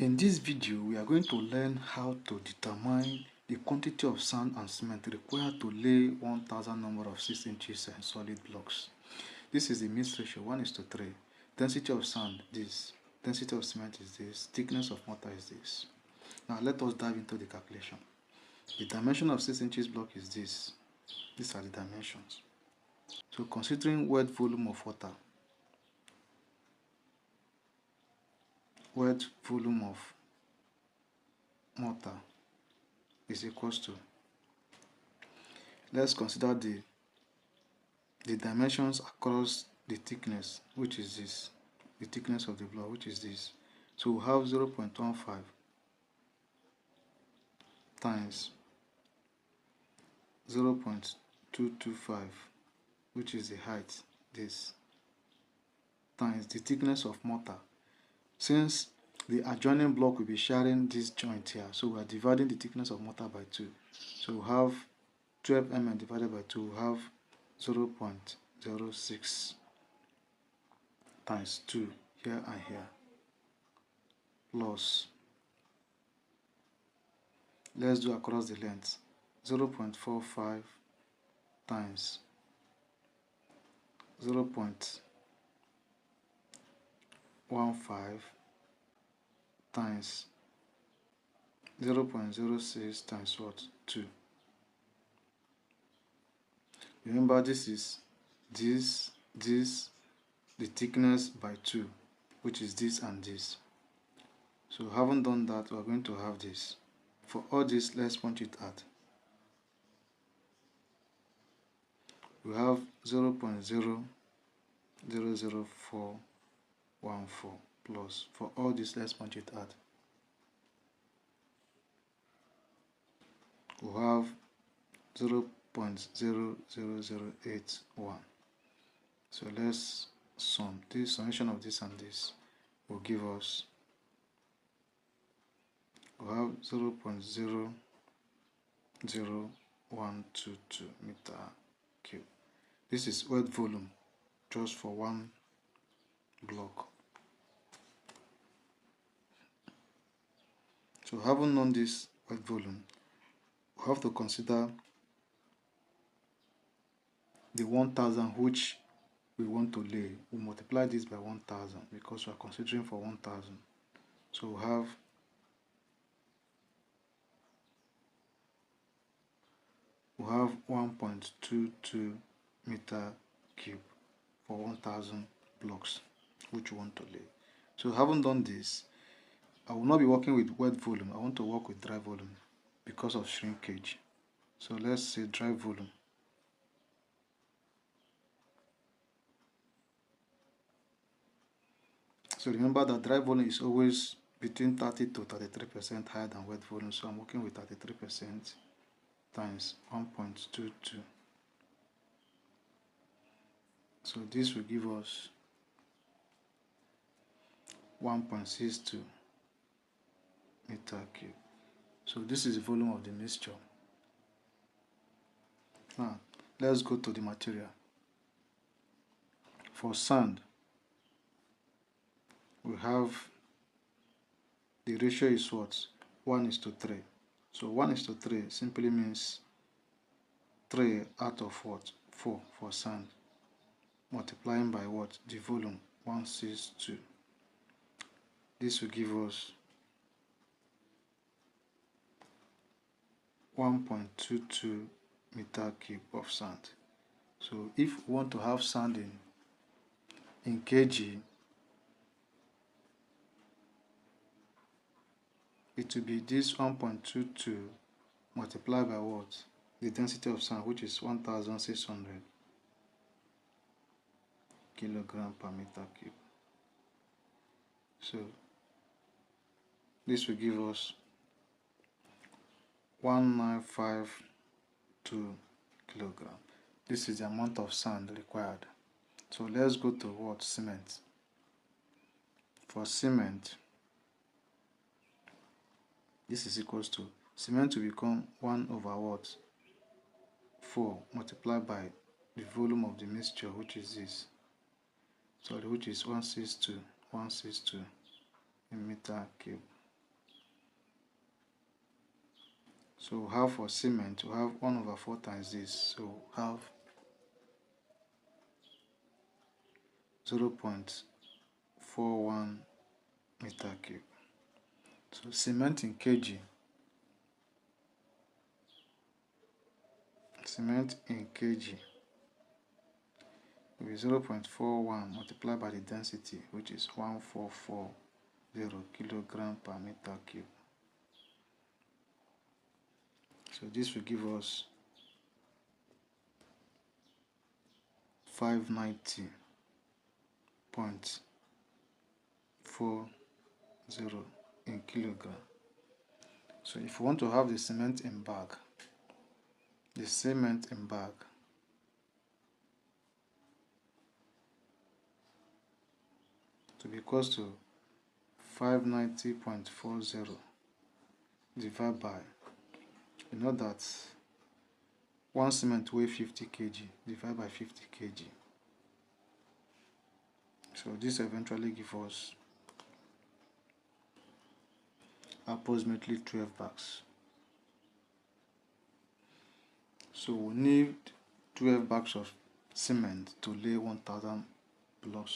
In this video, we are going to learn how to determine the quantity of sand and cement required to lay 1000 number of 6 inches solid blocks. This is the mix ratio 1:3. Density of sand this, density of cement is this, thickness of mortar is this. Now let us dive into the calculation. The dimension of 6 inches block is this. These are the dimensions. So considering wet volume of water, wet volume of mortar is equals to, let's consider the dimensions across the thickness, which is this, the thickness of the block, which is this. So we have 0.15 times 0.225, which is the height, this, times the thickness of mortar. Since the adjoining block will be sharing this joint here, so we are dividing the thickness of mortar by 2. So we have 12 mm divided by 2, we have 0.06 times 2 here and here, plus, let's do across the length, 0.45 times 0.15 times 0.06 times what? 2. Remember, this is the thickness by 2, which is this and this. So having done that, we are going to have this. For all this, let's punch it out. We have 0.000414 plus, for all this, let's punch it out. We have 0.00081. So let's sum. This summation of this and this will give us, we have 0.00122 meter cube. This is wet volume just for one block. So having known this wet volume, we have to consider the 1000 which we want to lay. We multiply this by 1000 because we are considering for 1000. So we have 1.22 meter cube for 1000 blocks which we want to lay. So having done this, I will not be working with wet volume. I want to work with dry volume because of shrinkage. So let's say dry volume. So remember that dry volume is always between 30 to 33% higher than wet volume. So I'm working with 33% times 1.22. So this will give us 1.62 meter cube. So this is the volume of the mixture. Now let's go to the material. For sand, we have the ratio is what? 1:3. So 1:3 simply means 3 out of what? 4 for sand, multiplying by what? The volume, 162. This will give us 1.22 meter cube of sand. So if we want to have sand in kg, it will be this 1.22 multiplied by what? The density of sand, which is 1600 kilogram per meter cube. So this will give us 1952 kilogram. This is the amount of sand required. So let's go to what? Cement. For cement, this is equals to, cement will become 1 over what? 4 multiplied by the volume of the mixture, which is this. Sorry, which is 162 in meter cube. So half for cement, we have 1 over 4 times this, so have 0.41 meter cube. So cement in kg, will be 0.41 multiplied by the density, which is 1440 kilogram per meter cube. So this will give us 590.40 in kilogram. So if you want to have the cement in bag, to be equals to 590.40 divided by, you know that 1 cement weighs 50 kg, divided by 50 kg. So this eventually gives us approximately 12 bags. So we need 12 bags of cement to lay 1000 blocks.